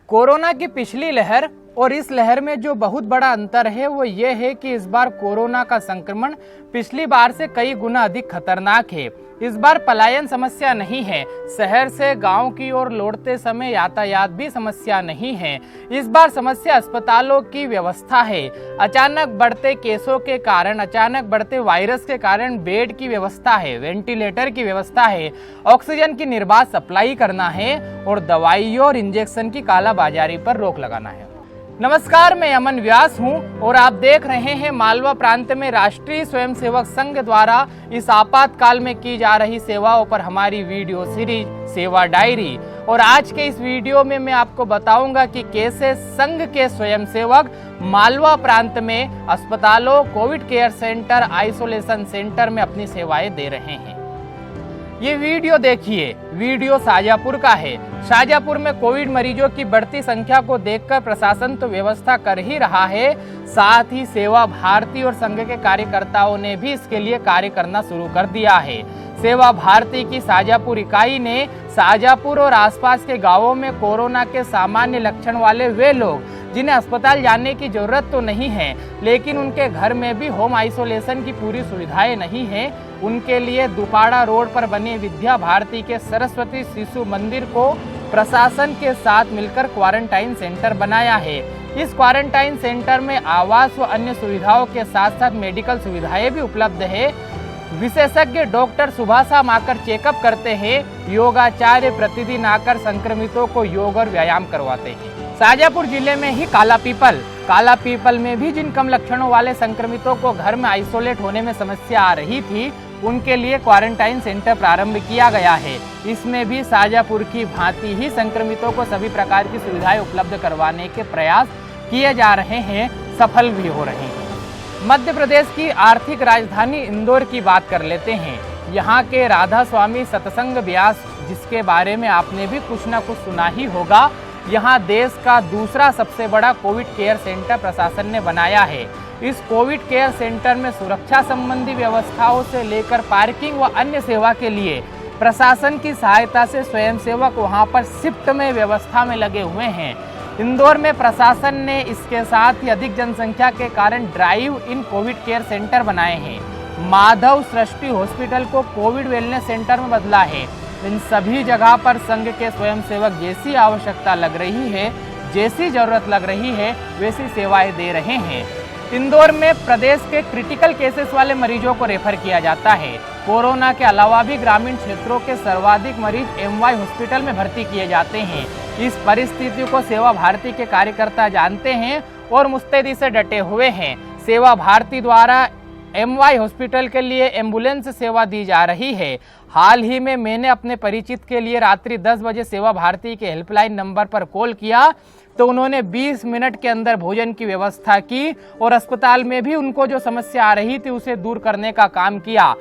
Corona की पिछली लहर और इस लहर में जो बहुत बड़ा अंतर है वो ये है कि इस बार कोरोना का संक्रमण पिछली बार से कई गुना अधिक खतरनाक है। इस बार पलायन समस्या नहीं है, शहर से गांव की ओर लौटते समय यातायात भी समस्या नहीं है। इस बार समस्या अस्पतालों की व्यवस्था है। अचानक बढ़ते केसों के कारण, अचानक बढ़ते वायरस के कारण बेड की व्यवस्था है, वेंटिलेटर की व्यवस्था है, ऑक्सीजन की निर्बाध सप्लाई करना है और दवाइयों और इंजेक्शन की कालाबाजारी पर रोक लगाना है। नमस्कार, मैं अमन व्यास हूं और आप देख रहे हैं मालवा प्रांत में राष्ट्रीय स्वयंसेवक संघ द्वारा इस आपातकाल में की जा रही सेवाओं पर हमारी वीडियो सीरीज सेवा डायरी। और आज के इस वीडियो में मैं आपको बताऊंगा कि कैसे संघ के स्वयंसेवक मालवा प्रांत में अस्पतालों, Covid care centre, isolation centre में अपनी सेवाएं दे रहे हैं। ये वीडियो देखिए, वीडियो शाजापुर का है। शाजापुर में कोविड मरीजों की बढ़ती संख्या को देखकर प्रशासन तो व्यवस्था कर ही रहा है, साथ ही सेवा भारती और संघ के कार्यकर्ताओं ने भी इसके लिए कार्य करना शुरू कर दिया है। सेवा भारती की शाजापुर इकाई ने शाजापुर और आसपास के गांवों में कोरोना के सामान्य लक्षण वाले वे लोग जिन्हें अस्पताल जाने की जरूरत तो नहीं है, लेकिन उनके घर में भी होम आइसोलेशन की पूरी सुविधाएं नहीं है, उनके लिए दुपाड़ा रोड पर बने विद्या भारती के सरस्वती शिशु मंदिर को प्रशासन के साथ मिलकर क्वारंटाइन सेंटर बनाया है। इस क्वारंटाइन सेंटर में आवास व अन्य सुविधाओं के साथ साथ मेडिकल सुविधाएं भी उपलब्ध है। विशेषज्ञ डॉक्टर सुबह शाम आकर चेकअप करते हैं। योगाचार्य प्रतिदिन आकर संक्रमितों को योग और व्यायाम करवाते हैं। शाजापुर जिले में ही काला पीपल में भी जिन कम लक्षणों वाले संक्रमितों को घर में आइसोलेट होने में समस्या आ रही थी, उनके लिए क्वारंटाइन सेंटर प्रारंभ किया गया है। इसमें भी शाजापुर की भांति ही संक्रमितों को सभी प्रकार की सुविधाएं उपलब्ध करवाने के प्रयास किए जा रहे हैं, सफल भी हो रहे हैं। मध्य प्रदेश की आर्थिक राजधानी इंदौर की बात कर लेते हैं। यहाँ के राधा स्वामी सत्संग व्यास, जिसके बारे में आपने भी कुछ ना कुछ सुना ही होगा, यहाँ देश का दूसरा सबसे बड़ा कोविड केयर सेंटर प्रशासन ने बनाया है। इस कोविड केयर सेंटर में सुरक्षा संबंधी व्यवस्थाओं से लेकर पार्किंग व अन्य सेवा के लिए प्रशासन की सहायता से स्वयंसेवक वहां पर शिफ्ट में व्यवस्था में लगे हुए हैं। इंदौर में प्रशासन ने इसके साथ ही अधिक जनसंख्या के कारण ड्राइव इन कोविड केयर सेंटर बनाए हैं। माधव सृष्टि हॉस्पिटल को कोविड वेलनेस सेंटर में बदला है। इन सभी जगह पर संघ के स्वयंसेवक जैसी आवश्यकता लग रही है, जैसी जरूरत लग रही है, वैसी सेवाएं दे रहे हैं। इंदौर में प्रदेश के क्रिटिकल केसेस वाले मरीजों को रेफर किया जाता है। कोरोना के अलावा भी ग्रामीण क्षेत्रों के सर्वाधिक मरीज एमवाई हॉस्पिटल में भर्ती किए जाते हैं। इस परिस्थिति को सेवा भारती के कार्यकर्ता जानते हैं और मुस्तैदी से डटे हुए हैं। सेवा भारती द्वारा एमवाई हॉस्पिटल के लिए एम्बुलेंस सेवा दी जा रही है। हाल ही में मैंने अपने परिचित के लिए रात्रि 10 बजे सेवा भारती के हेल्पलाइन नंबर पर कॉल किया तो उन्होंने 20 मिनट के अंदर भोजन की व्यवस्था की और अस्पताल में भी उनको जो समस्या आ रही थी उसे दूर करने का काम किया।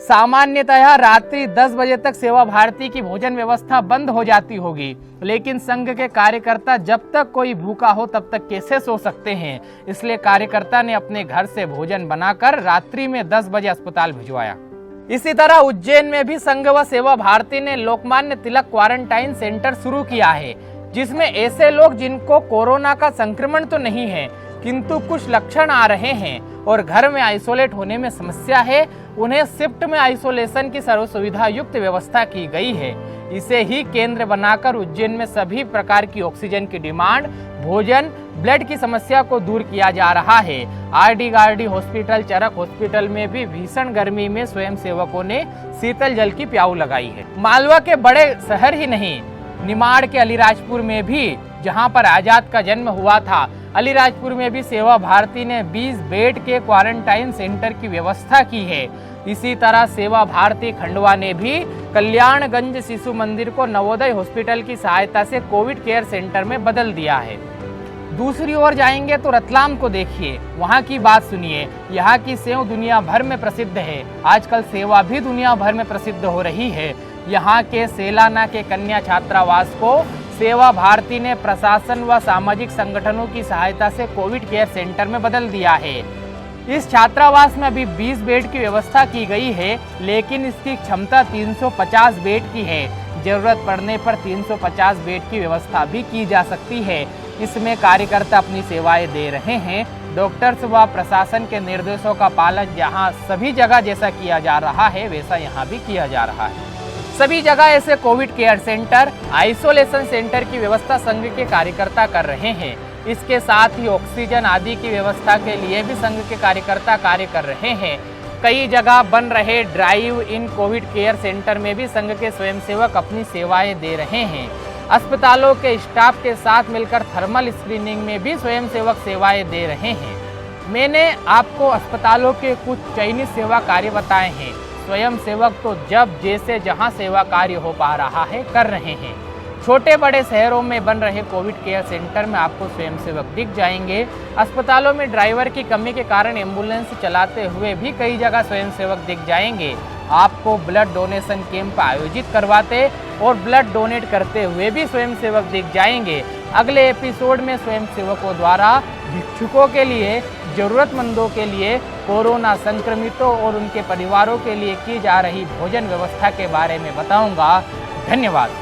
सामान्यतः रात्रि 10 बजे तक सेवा भारती की भोजन व्यवस्था बंद हो जाती होगी, लेकिन संघ के कार्यकर्ता जब तक कोई भूखा हो तब तक कैसे सो सकते हैं, इसलिए कार्यकर्ता ने अपने घर से भोजन बनाकर रात्रि में 10 बजे अस्पताल भिजवाया। इसी तरह उज्जैन में भी संघ व सेवा भारती ने लोकमान्य तिलक क्वारंटाइन सेंटर शुरू किया है, जिसमें ऐसे लोग जिनको कोरोना का संक्रमण तो नहीं है किंतु कुछ लक्षण आ रहे हैं और घर में आइसोलेट होने में समस्या है, उन्हें शिफ्ट में आइसोलेशन की सर्व सुविधा युक्त व्यवस्था की गई है। इसे ही केंद्र बनाकर उज्जैन में सभी प्रकार की ऑक्सीजन की डिमांड, भोजन, ब्लड की समस्या को दूर किया जा रहा है। आरडी गार्डी हॉस्पिटल, चरक हॉस्पिटल में भी भीषण गर्मी में स्वयंसेवकों ने शीतल जल की प्याऊ लगाई है। मालवा के बड़े शहर ही नहीं, निमाड़ के अलीराजपुर में भी, जहां पर आजाद का जन्म हुआ था, अलीराजपुर में भी सेवा भारती ने 20 बेड के क्वारंटाइन सेंटर की व्यवस्था की है। इसी तरह सेवा भारती खंडवा ने भी कल्याणगंज शिशु मंदिर को नवोदय हॉस्पिटल की सहायता से कोविड केयर सेंटर में बदल दिया है। दूसरी ओर जाएंगे तो रतलाम को देखिए, वहाँ की बात सुनिए। यहाँ की सेव दुनिया भर में प्रसिद्ध है, आजकल सेवा भी दुनिया भर में प्रसिद्ध हो रही है। यहाँ के सेलाना के कन्या छात्रावास को सेवा भारती ने प्रशासन व सामाजिक संगठनों की सहायता से कोविड केयर सेंटर में बदल दिया है। इस छात्रावास में अभी 20 बेड की व्यवस्था की गई है, लेकिन इसकी क्षमता 350 बेड की है। जरूरत पड़ने पर 350 बेड की व्यवस्था भी की जा सकती है। इसमें कार्यकर्ता अपनी सेवाएं दे रहे हैं। डॉक्टर्स व प्रशासन के निर्देशों का पालन जहां सभी जगह जैसा किया जा रहा है वैसा यहां भी किया जा रहा है। सभी जगह ऐसे Covid care centre, isolation centre की व्यवस्था संघ के कार्यकर्ता कर रहे हैं। इसके साथ ही ऑक्सीजन आदि की व्यवस्था के लिए भी संघ के कार्यकर्ता कार्य कर रहे हैं। कई जगह बन रहे ड्राइव इन कोविड केयर सेंटर में भी संघ के स्वयंसेवक अपनी सेवाएं दे रहे हैं। अस्पतालों के स्टाफ के साथ मिलकर थर्मल स्क्रीनिंग में भी स्वयंसेवक सेवाएं दे रहे हैं। मैंने आपको अस्पतालों के कुछ चयनित सेवा कार्य बताए हैं। स्वयंसेवक तो जब जैसे जहां सेवा कार्य हो पा रहा है कर रहे हैं। छोटे बड़े शहरों में बन रहे कोविड केयर सेंटर में आपको स्वयंसेवक दिख जाएंगे। अस्पतालों में ड्राइवर की कमी के कारण एम्बुलेंस चलाते हुए भी कई जगह स्वयंसेवक दिख जाएंगे। आपको ब्लड डोनेशन कैंप आयोजित करवाते और ब्लड डोनेट करते हुए भी स्वयंसेवक दिख जाएंगे। अगले एपिसोड में स्वयंसेवकों द्वारा भिक्षुकों के लिए, जरूरतमंदों के लिए, कोरोना संक्रमितों और उनके परिवारों के लिए की जा रही भोजन व्यवस्था के बारे में बताऊंगा। धन्यवाद।